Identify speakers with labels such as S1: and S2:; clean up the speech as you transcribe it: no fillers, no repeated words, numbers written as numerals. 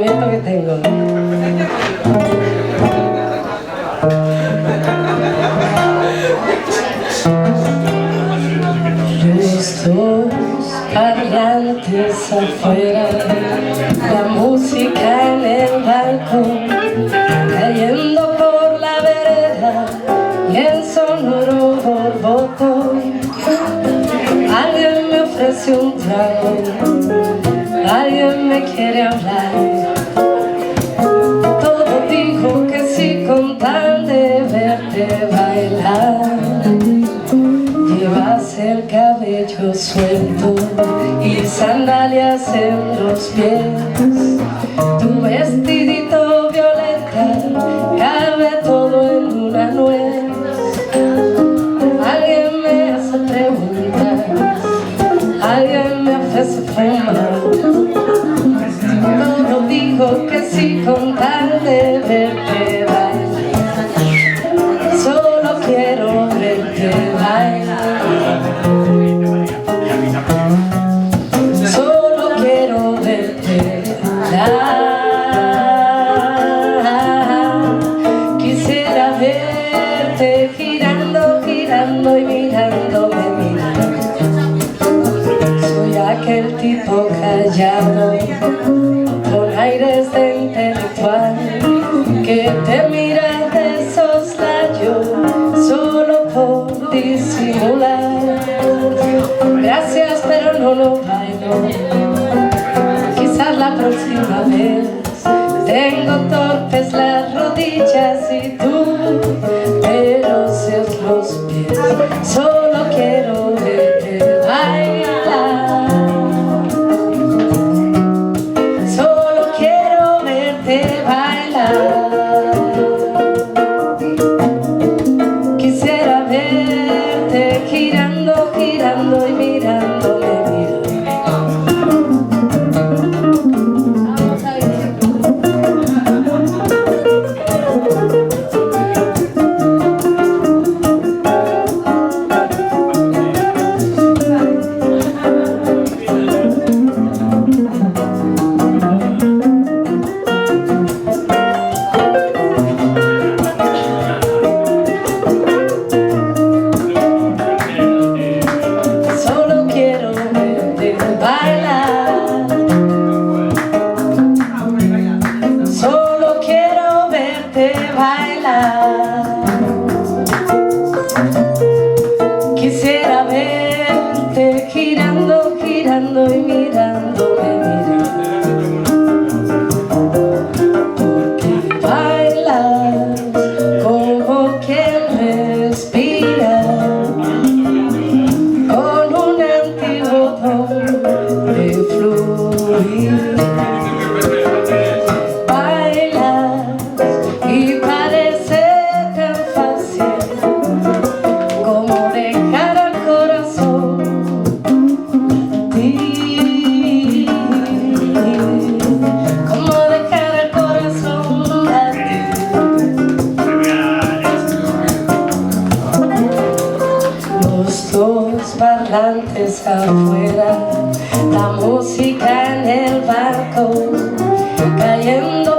S1: sentimiento que tengo. Los dos parlantes afuera, la música en el balcón, cayendo por la vereda y el sonoro borbotón. Alguien me ofrece un trago, alguien me quiere hablar. Todo dijo que sí con tal de verte bailar. Llevas el cabello suelto y sandalias en los pies. Tu vestidito violeta cabe todo en una nuez. Alguien me hace preguntas, alguien me ofrece fumar. Todo dijo que sí con tal de verte bailar. Solo quiero verte bailar. Solo quiero verte bailar. Quisiera verte girando, girando y mirándome, mirando. Soy aquel tipo callado, con aires de intelectual, que te mira de soslayo solo por disimular. Gracias, pero no lo bailo. Quizás la próxima vez. Tengo torpes las rodillas y tú veloces los pies. Solo quiero verte bailar. Solo quiero verte bailar. Quisiera verte girando, girando y mirándome, quisiera verte girando, girando y mirándome, porque bailas como quien respira con un antiguo don de fluir. Bailas y parece tan fácil como dejar al corazón latir, como dejar al corazón latir. Los dos parlantes afuera, la música en el barco, cayendo